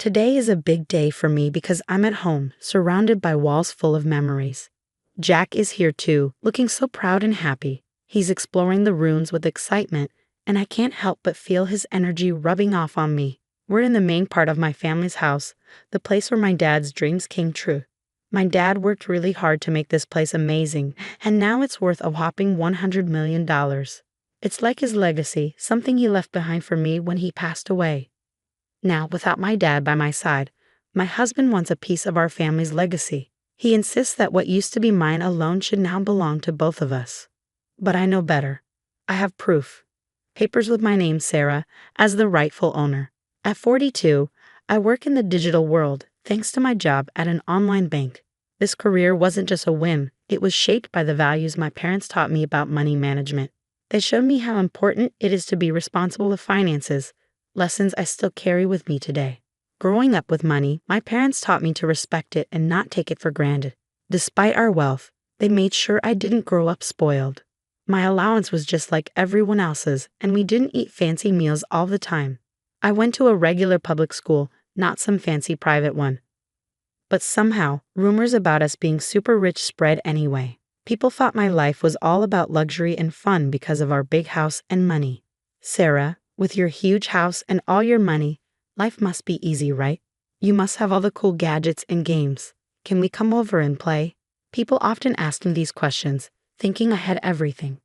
Today is a big day for me because I'm at home, surrounded by walls full of memories. Jack is here too, looking so proud and happy. He's exploring the rooms with excitement, and I can't help but feel his energy rubbing off on me. We're in the main part of my family's house, the place where my dad's dreams came true. My dad worked really hard to make this place amazing, and now it's worth a whopping $100 million. It's like his legacy, something he left behind for me when he passed away. Now, without my dad by my side, my husband wants a piece of our family's legacy. He insists that what used to be mine alone should now belong to both of us. But I know better. I have proof. Papers with my name, Sarah, as the rightful owner. At 42, I work in the digital world, thanks to my job at an online bank. This career wasn't just a whim, it was shaped by the values my parents taught me about money management. They showed me how important it is to be responsible with finances, lessons I still carry with me today. Growing up with money, my parents taught me to respect it and not take it for granted. Despite our wealth, they made sure I didn't grow up spoiled. My allowance was just like everyone else's, and we didn't eat fancy meals all the time. I went to a regular public school, not some fancy private one. But somehow, rumors about us being super rich spread anyway. People thought my life was all about luxury and fun because of our big house and money. Sarah, with your huge house and all your money, life must be easy, right? You must have all the cool gadgets and games. Can we come over and play? People often asked me these questions, thinking I had everything.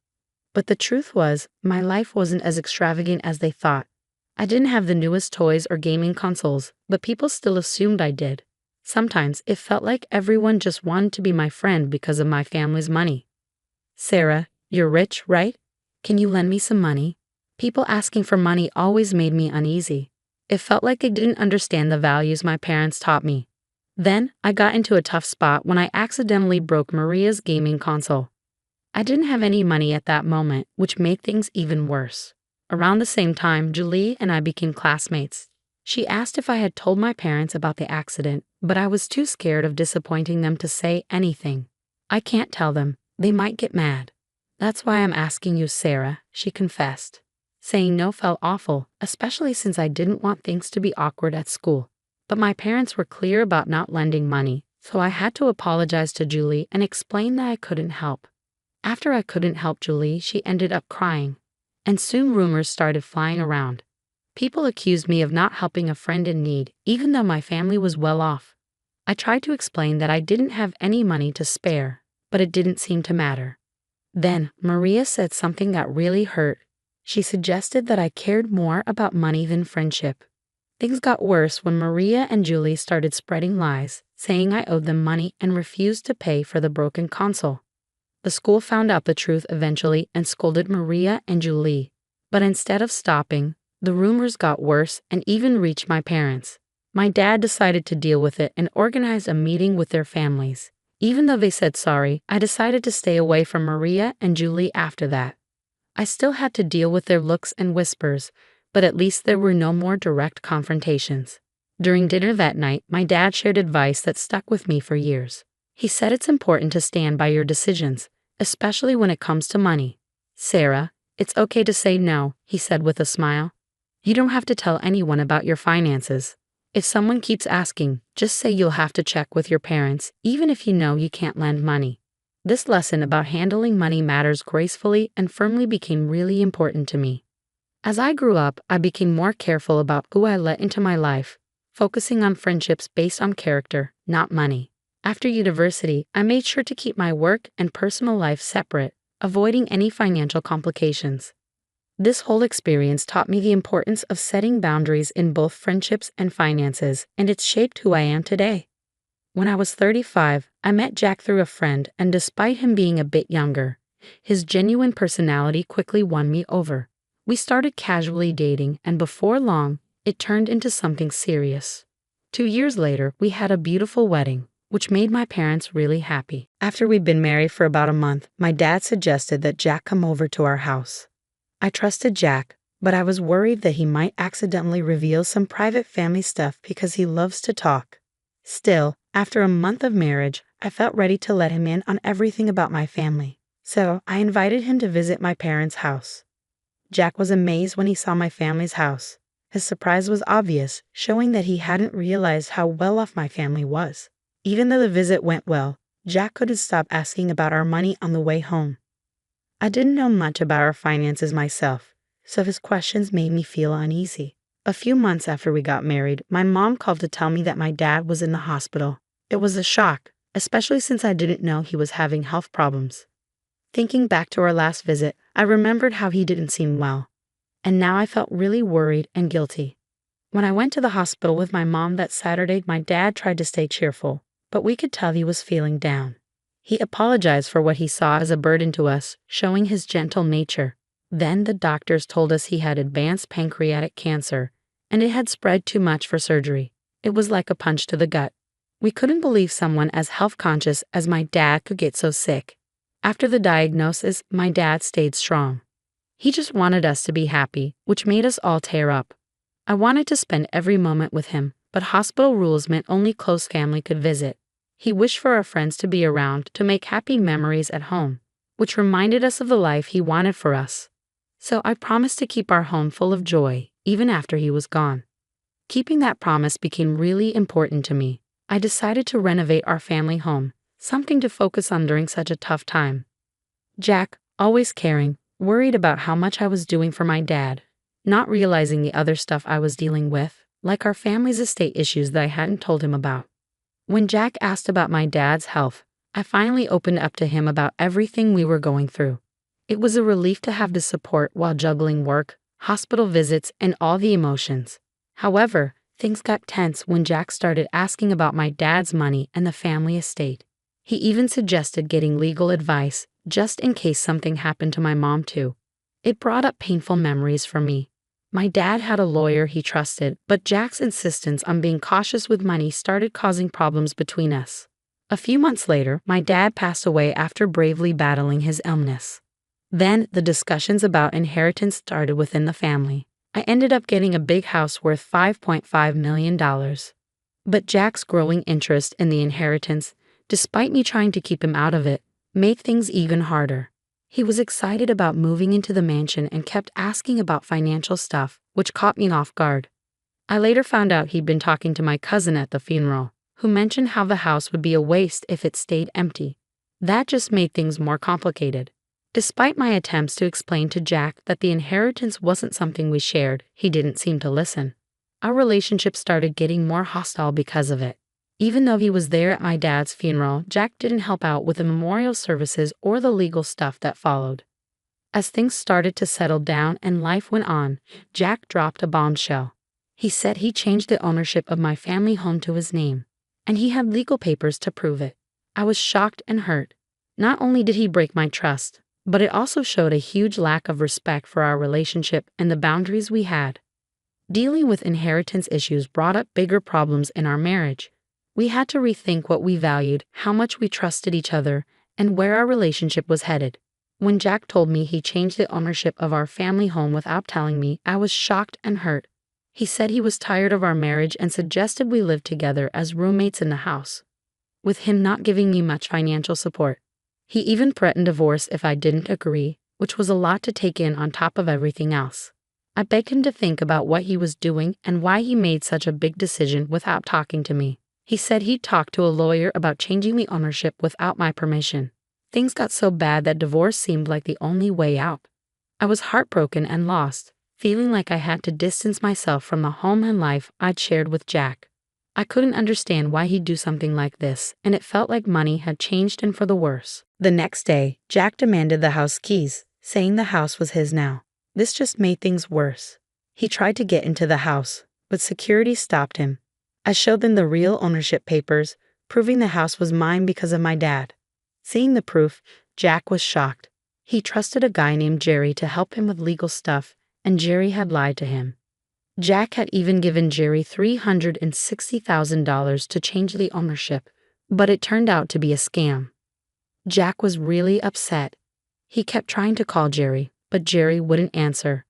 But the truth was, my life wasn't as extravagant as they thought. I didn't have the newest toys or gaming consoles, but people still assumed I did. Sometimes it felt like everyone just wanted to be my friend because of my family's money. Sarah, you're rich, right? Can you lend me some money? People asking for money always made me uneasy. It felt like they didn't understand the values my parents taught me. Then, I got into a tough spot when I accidentally broke Maria's gaming console. I didn't have any money at that moment, which made things even worse. Around the same time, Julie and I became classmates. She asked if I had told my parents about the accident, but I was too scared of disappointing them to say anything. I can't tell them. They might get mad. That's why I'm asking you, Sarah, she confessed. Saying no felt awful, especially since I didn't want things to be awkward at school. But my parents were clear about not lending money, so I had to apologize to Julie and explain that I couldn't help. After I couldn't help Julie, she ended up crying. And soon rumors started flying around. People accused me of not helping a friend in need, even though my family was well off. I tried to explain that I didn't have any money to spare, but it didn't seem to matter. Then, Maria said something that really hurt. She suggested that I cared more about money than friendship. Things got worse when Maria and Julie started spreading lies, saying I owed them money and refused to pay for the broken console. The school found out the truth eventually and scolded Maria and Julie. But instead of stopping, the rumors got worse and even reached my parents. My dad decided to deal with it and organized a meeting with their families. Even though they said sorry, I decided to stay away from Maria and Julie after that. I still had to deal with their looks and whispers, but at least there were no more direct confrontations. During dinner that night, my dad shared advice that stuck with me for years. He said it's important to stand by your decisions, especially when it comes to money. Sarah, it's okay to say no, he said with a smile. You don't have to tell anyone about your finances. If someone keeps asking, just say you'll have to check with your parents, even if you know you can't lend money. This lesson about handling money matters gracefully and firmly became really important to me. As I grew up, I became more careful about who I let into my life, focusing on friendships based on character, not money. After university, I made sure to keep my work and personal life separate, avoiding any financial complications. This whole experience taught me the importance of setting boundaries in both friendships and finances, and it's shaped who I am today. When I was 35, I met Jack through a friend, and despite him being a bit younger, his genuine personality quickly won me over. We started casually dating, and before long, it turned into something serious. 2 years later, we had a beautiful wedding, which made my parents really happy. After we'd been married for about a month, my dad suggested that Jack come over to our house. I trusted Jack, but I was worried that he might accidentally reveal some private family stuff because he loves to talk. Still, after a month of marriage, I felt ready to let him in on everything about my family. So I invited him to visit my parents' house. Jack was amazed when he saw my family's house. His surprise was obvious, showing that he hadn't realized how well off my family was. Even though the visit went well, Jack couldn't stop asking about our money on the way home. I didn't know much about our finances myself, so his questions made me feel uneasy. A few months after we got married, my mom called to tell me that my dad was in the hospital. It was a shock, especially since I didn't know he was having health problems. Thinking back to our last visit, I remembered how he didn't seem well, and now I felt really worried and guilty. When I went to the hospital with my mom that Saturday, my dad tried to stay cheerful, but we could tell he was feeling down. He apologized for what he saw as a burden to us, showing his gentle nature. Then the doctors told us he had advanced pancreatic cancer, and it had spread too much for surgery. It was like a punch to the gut. We couldn't believe someone as health-conscious as my dad could get so sick. After the diagnosis, my dad stayed strong. He just wanted us to be happy, which made us all tear up. I wanted to spend every moment with him, but hospital rules meant only close family could visit. He wished for our friends to be around to make happy memories at home, which reminded us of the life he wanted for us. So I promised to keep our home full of joy, even after he was gone. Keeping that promise became really important to me. I decided to renovate our family home, something to focus on during such a tough time. Jack, always caring, worried about how much I was doing for my dad, not realizing the other stuff I was dealing with, like our family's estate issues that I hadn't told him about. When Jack asked about my dad's health, I finally opened up to him about everything we were going through. It was a relief to have the support while juggling work, hospital visits, and all the emotions. However, things got tense when Jack started asking about my dad's money and the family estate. He even suggested getting legal advice, just in case something happened to my mom too. It brought up painful memories for me. My dad had a lawyer he trusted, but Jack's insistence on being cautious with money started causing problems between us. A few months later, my dad passed away after bravely battling his illness. Then, the discussions about inheritance started within the family. I ended up getting a big house worth $5.5 million. But Jack's growing interest in the inheritance, despite me trying to keep him out of it, made things even harder. He was excited about moving into the mansion and kept asking about financial stuff, which caught me off guard. I later found out he'd been talking to my cousin at the funeral, who mentioned how the house would be a waste if it stayed empty. That just made things more complicated. Despite my attempts to explain to Jack that the inheritance wasn't something we shared, he didn't seem to listen. Our relationship started getting more hostile because of it. Even though he was there at my dad's funeral, Jack didn't help out with the memorial services or the legal stuff that followed. As things started to settle down and life went on, Jack dropped a bombshell. He said he changed the ownership of my family home to his name, and he had legal papers to prove it. I was shocked and hurt. Not only did he break my trust, but it also showed a huge lack of respect for our relationship and the boundaries we had. Dealing with inheritance issues brought up bigger problems in our marriage. We had to rethink what we valued, how much we trusted each other, and where our relationship was headed. When Jack told me he changed the ownership of our family home without telling me, I was shocked and hurt. He said he was tired of our marriage and suggested we live together as roommates in the house, with him not giving me much financial support. He even threatened divorce if I didn't agree, which was a lot to take in on top of everything else. I begged him to think about what he was doing and why he made such a big decision without talking to me. He said he'd talked to a lawyer about changing the ownership without my permission. Things got so bad that divorce seemed like the only way out. I was heartbroken and lost, feeling like I had to distance myself from the home and life I'd shared with Jack. I couldn't understand why he'd do something like this, and it felt like money had changed and for the worse. The next day, Jack demanded the house keys, saying the house was his now. This just made things worse. He tried to get into the house, but security stopped him. I showed them the real ownership papers, proving the house was mine because of my dad. Seeing the proof, Jack was shocked. He trusted a guy named Jerry to help him with legal stuff, and Jerry had lied to him. Jack had even given Jerry $360,000 to change the ownership, but it turned out to be a scam. Jack was really upset. He kept trying to call Jerry, but Jerry wouldn't answer.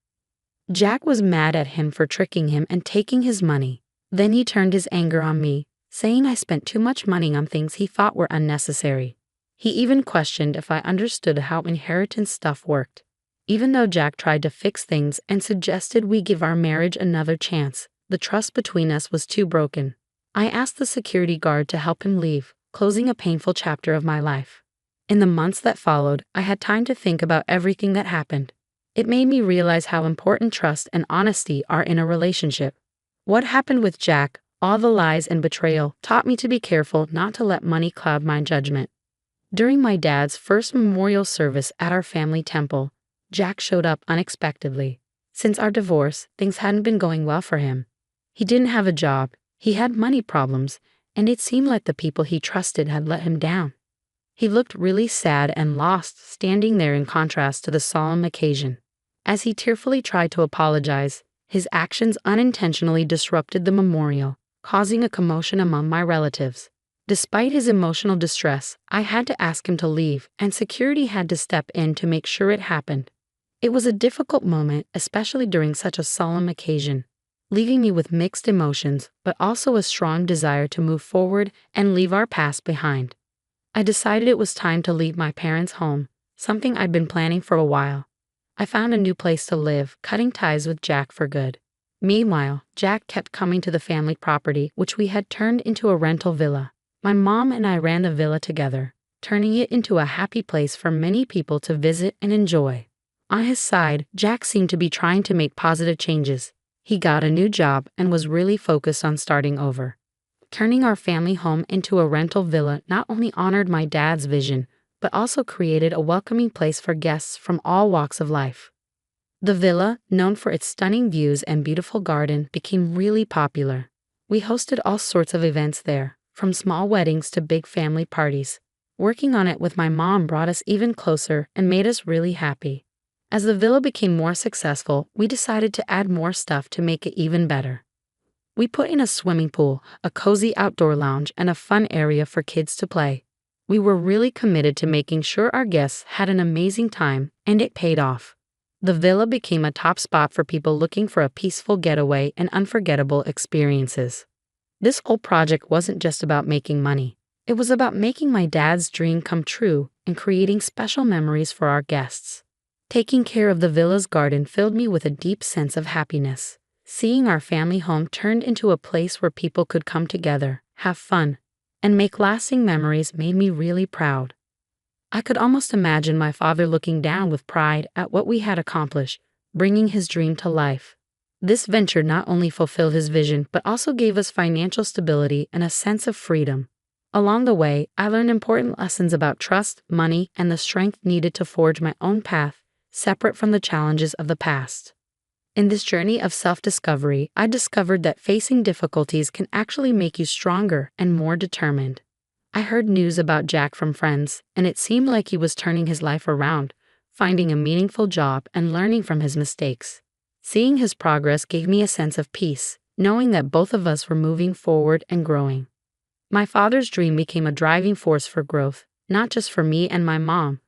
Jack was mad at him for tricking him and taking his money. Then he turned his anger on me, saying I spent too much money on things he thought were unnecessary. He even questioned if I understood how inheritance stuff worked. Even though Jack tried to fix things and suggested we give our marriage another chance, the trust between us was too broken. I asked the security guard to help him leave, closing a painful chapter of my life. In the months that followed, I had time to think about everything that happened. It made me realize how important trust and honesty are in a relationship. What happened with Jack, all the lies and betrayal, taught me to be careful not to let money cloud my judgment. During my dad's first memorial service at our family temple, Jack showed up unexpectedly. Since our divorce, things hadn't been going well for him. He didn't have a job, he had money problems, and it seemed like the people he trusted had let him down. He looked really sad and lost, standing there in contrast to the solemn occasion. As he tearfully tried to apologize, his actions unintentionally disrupted the memorial, causing a commotion among my relatives. Despite his emotional distress, I had to ask him to leave, and security had to step in to make sure it happened. It was a difficult moment, especially during such a solemn occasion, leaving me with mixed emotions, but also a strong desire to move forward and leave our past behind. I decided it was time to leave my parents' home, something I'd been planning for a while. I found a new place to live, cutting ties with Jack for good. Meanwhile, Jack kept coming to the family property, which we had turned into a rental villa. My mom and I ran the villa together, turning it into a happy place for many people to visit and enjoy. On his side, Jack seemed to be trying to make positive changes. He got a new job and was really focused on starting over. Turning our family home into a rental villa not only honored my dad's vision, but also created a welcoming place for guests from all walks of life. The villa, known for its stunning views and beautiful garden, became really popular. We hosted all sorts of events there, from small weddings to big family parties. Working on it with my mom brought us even closer and made us really happy. As the villa became more successful, we decided to add more stuff to make it even better. We put in a swimming pool, a cozy outdoor lounge, and a fun area for kids to play. We were really committed to making sure our guests had an amazing time, and it paid off. The villa became a top spot for people looking for a peaceful getaway and unforgettable experiences. This whole project wasn't just about making money. It was about making my dad's dream come true and creating special memories for our guests. Taking care of the villa's garden filled me with a deep sense of happiness. Seeing our family home turned into a place where people could come together, have fun, and make lasting memories made me really proud. I could almost imagine my father looking down with pride at what we had accomplished, bringing his dream to life. This venture not only fulfilled his vision, but also gave us financial stability and a sense of freedom. Along the way, I learned important lessons about trust, money, and the strength needed to forge my own path, separate from the challenges of the past. In this journey of self-discovery, I discovered that facing difficulties can actually make you stronger and more determined. I heard news about Jack from friends, and it seemed like he was turning his life around, finding a meaningful job and learning from his mistakes. Seeing his progress gave me a sense of peace, knowing that both of us were moving forward and growing. My father's dream became a driving force for growth, not just for me and my mom,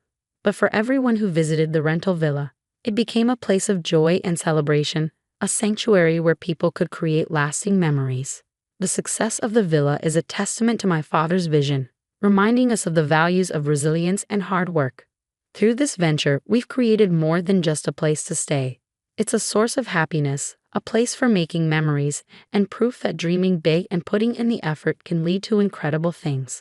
but for everyone who visited the rental villa. It became a place of joy and celebration, a sanctuary where people could create lasting memories. The success of the villa is a testament to my father's vision, reminding us of the values of resilience and hard work. Through this venture, we've created more than just a place to stay. It's a source of happiness, a place for making memories, and proof that dreaming big and putting in the effort can lead to incredible things.